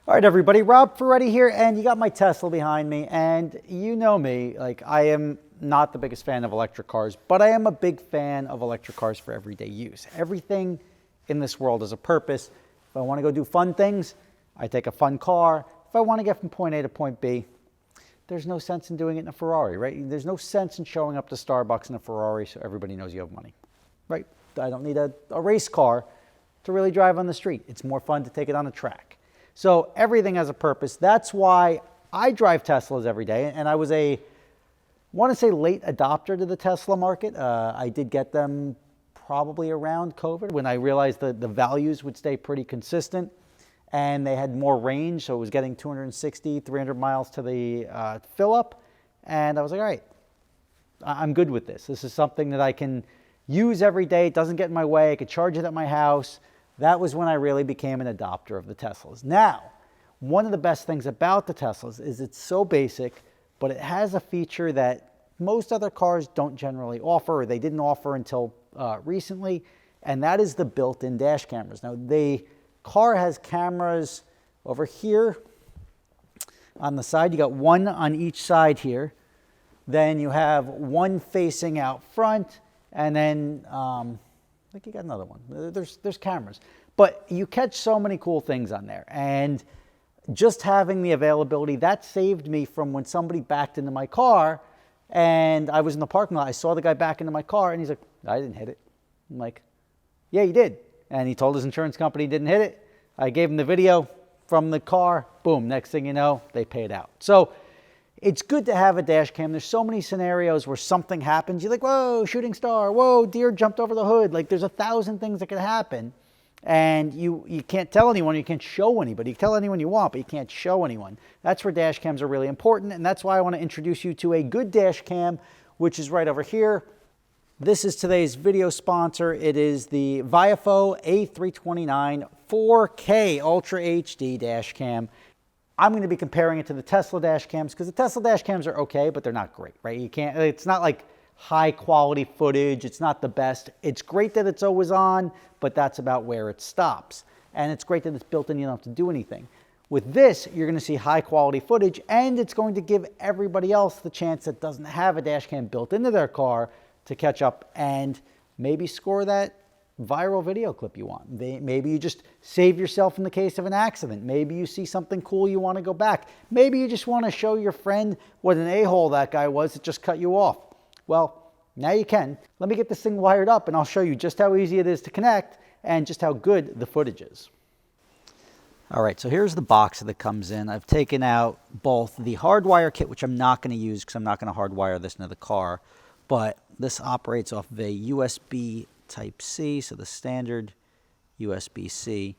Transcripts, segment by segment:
All right, everybody, Rob Ferretti here, and you got my Tesla behind me, and you know me, like I am not the biggest fan of electric cars, but I am a big fan of electric cars for everyday use. Everything in this world has a purpose. If I want to go do fun things, I take a fun car. If I want to get from point A to point B, there's no sense in doing it in a Ferrari, right? There's no sense in showing up to Starbucks in a Ferrari so everybody knows you have money, right? I don't need a race car to really drive on the street. It's more fun to take it on a track. So everything has a purpose. That's why I drive Teslas every day. And I was want to say late adopter to the Tesla market. I did get them probably around COVID when I realized that the values would stay pretty consistent and they had more range. So it was getting 260, 300 miles to the fill up. And I was like, all right, I'm good with this. This is something that I can use every day. It doesn't get in my way. I could charge it at my house. That was when I really became an adopter of the Teslas. Now, one of the best things about the Teslas is it's so basic, but it has a feature that most other cars don't generally offer, or they didn't offer until recently, and that is the built-in dash cameras. Now, the car has cameras over here on the side. You got one on each side here. Then you have one facing out front, and then I think you got another one. There's cameras. But you catch so many cool things on there. And just having the availability, that saved me from when somebody backed into my car and I was in the parking lot. I saw the guy back into my car and he's like, I didn't hit it. I'm like, yeah, you did. And he told his insurance company he didn't hit it. I gave him the video from the car. Boom. Next thing you know, they paid out. So it's good to have a dash cam. There's so many scenarios where something happens. You're like, whoa, shooting star. Whoa, deer jumped over the hood. Like there's 1,000 things that can happen. And you can't tell anyone. You can't show anybody. You can tell anyone you want, but you can't show anyone. That's where dash cams are really important. And that's why I want to introduce you to a good dash cam, which is right over here. This is today's video sponsor. It is the VIOFO A329 4K Ultra HD dash cam. I'm going to be comparing it to the Tesla dash cams because the Tesla dash cams are okay, but they're not great, right? It's not like high quality footage. It's not the best. It's great that it's always on, but that's about where it stops. And it's great that it's built in. You don't have to do anything. With this, you're going to see high quality footage, and it's going to give everybody else the chance that doesn't have a dash cam built into their car to catch up and maybe score that viral video clip you want. Maybe you just save yourself in the case of an accident. Maybe you see something cool you want to go back. Maybe you just want to show your friend what an a-hole that guy was that just cut you off. Well, now you can. Let me get this thing wired up and I'll show you just how easy it is to connect and just how good the footage is. All right, so here's the box that comes in. I've taken out both the hardwire kit, which I'm not going to use because I'm not going to hardwire this into the car, but this operates off of a USB Type-C, so the standard USB-C.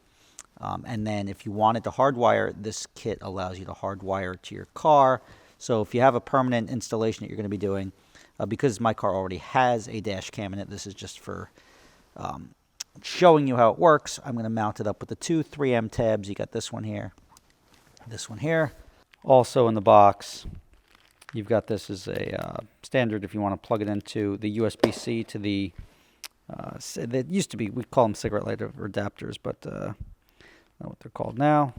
And then if you wanted to hardwire, this kit allows you to hardwire to your car. So if you have a permanent installation that you're going to be doing, because my car already has a dash cam in it, this is just for showing you how it works. I'm going to mount it up with the two 3M tabs. You got this one here, this one here. Also in the box, you've got this as a standard if you want to plug it into the USB-C to the that used to be, we call them cigarette lighter adapters, but not what they're called now.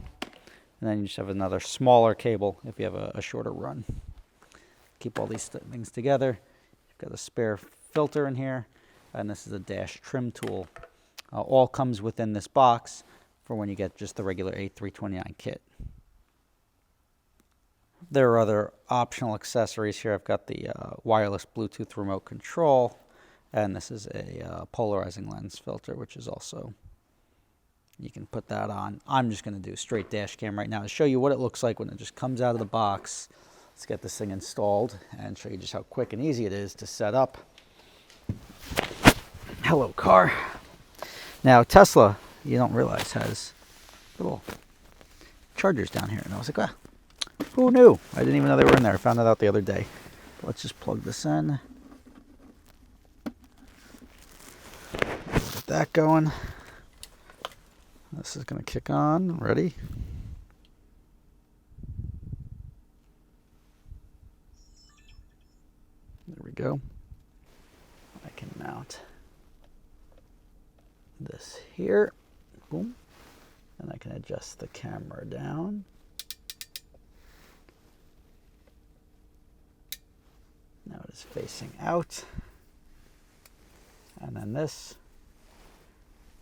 And then you just have another smaller cable if you have a shorter run. Keep all these things together. You've got a spare filter in here, and this is a dash trim tool. All comes within this box for when you get just the regular A329 kit. There are other optional accessories here. I've got the wireless Bluetooth remote control. And this is a polarizing lens filter, which is also, you can put that on. I'm just going to do straight dash cam right now to show you what it looks like when it just comes out of the box. Let's get this thing installed and show you just how quick and easy it is to set up. Hello, car. Now, Tesla, you don't realize, has little chargers down here. And I was like, who knew? I didn't even know they were in there. I found that out the other day. Let's just plug this in. Get that going. This is going to kick on. Ready? There we go. I can mount this here. Boom. And I can adjust the camera down. Now it is facing out. And then this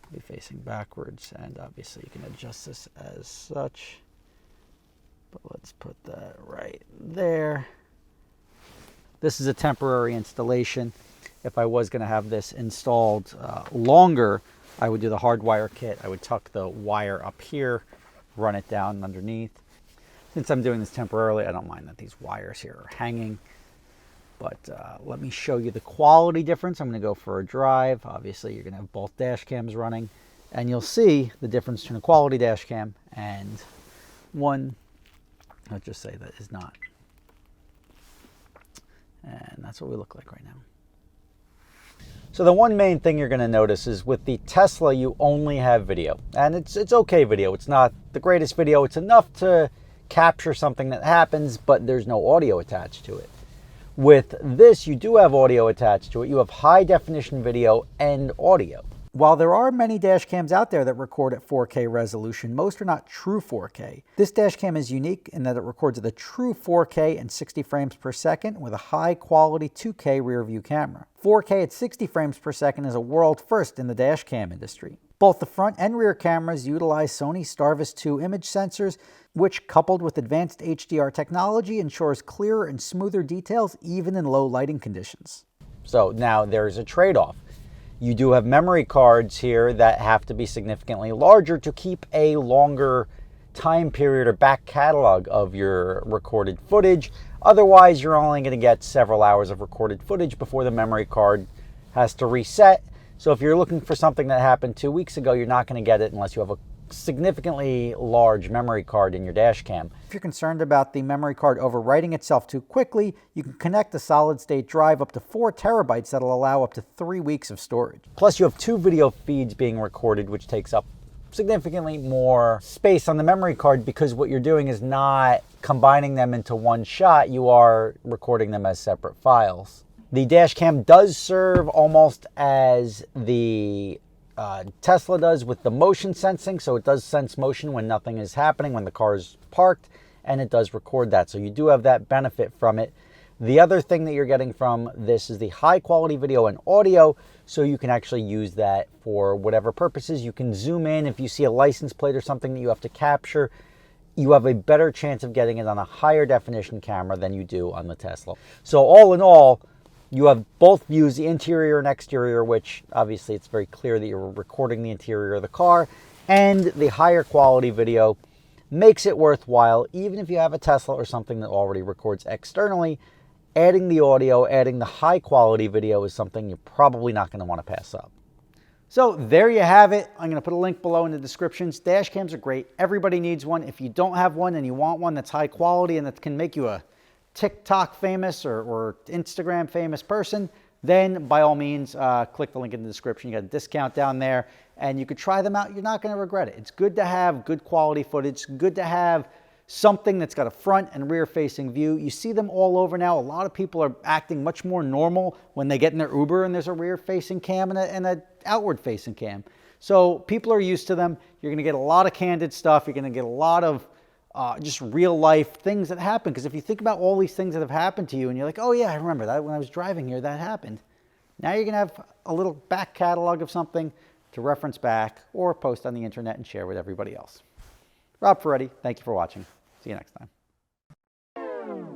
will be facing backwards. And obviously you can adjust this as such. But let's put that right there. This is a temporary installation. If I was going to have this installed longer, I would do the hardwire kit. I would tuck the wire up here, run it down underneath. Since I'm doing this temporarily, I don't mind that these wires here are hanging. But let me show you the quality difference. I'm going to go for a drive. Obviously, you're going to have both dash cams running. And you'll see the difference between a quality dash cam and one, let's just say, that is not. And that's what we look like right now. So the one main thing you're going to notice is with the Tesla, you only have video. And it's okay video. It's not the greatest video. It's enough to capture something that happens, but there's no audio attached to it. With this, you do have audio attached to it. You have high definition video and audio. While there are many dash cams out there that record at 4K resolution, most are not true 4K. This dash cam is unique in that it records at a true 4K and 60 frames per second with a high quality 2K rear view camera. 4K at 60 frames per second is a world first in the dash cam industry. Both the front and rear cameras utilize Sony Starvis 2 image sensors, which, coupled with advanced HDR technology, ensures clearer and smoother details even in low lighting conditions. So now there's a trade-off. You do have memory cards here that have to be significantly larger to keep a longer time period or back catalog of your recorded footage. Otherwise, you're only going to get several hours of recorded footage before the memory card has to reset. So if you're looking for something that happened 2 weeks ago, you're not going to get it unless you have a significantly large memory card in your dash cam. If you're concerned about the memory card overwriting itself too quickly, you can connect a solid state drive up to 4 terabytes that'll allow up to 3 weeks of storage. Plus you have 2 video feeds being recorded, which takes up significantly more space on the memory card because what you're doing is not combining them into one shot, you are recording them as separate files. The dash cam does serve almost as the Tesla does with the motion sensing, so it does sense motion when nothing is happening, when the car is parked, and it does record that. So you do have that benefit from it. The other thing that you're getting from this is the high quality video and audio, so you can actually use that for whatever purposes. You can zoom in if you see a license plate or something that you have to capture. You have a better chance of getting it on a higher definition camera than you do on the Tesla. So all in all, you have both views, the interior and exterior, which obviously it's very clear that you're recording the interior of the car, and the higher quality video makes it worthwhile. Even if you have a Tesla or something that already records externally, adding the audio, adding the high quality video is something you're probably not going to want to pass up. So there you have it. I'm going to put a link below in the descriptions. Dash cams are great. Everybody needs one. If you don't have one and you want one that's high quality and that can make you a TikTok famous or Instagram famous person, then by all means, click the link in the description. You got a discount down there and you could try them out. You're not going to regret it. It's good to have good quality footage. Good to have something that's got a front and rear facing view. You see them all over now. A lot of people are acting much more normal when they get in their Uber and there's a rear facing cam and an outward facing cam. So people are used to them. You're going to get a lot of candid stuff. You're going to get a lot of just real life things that happen. Because if you think about all these things that have happened to you and you're like, oh yeah, I remember that when I was driving here, that happened. Now you're going to have a little back catalog of something to reference back or post on the internet and share with everybody else. Rob Ferretti, thank you for watching. See you next time.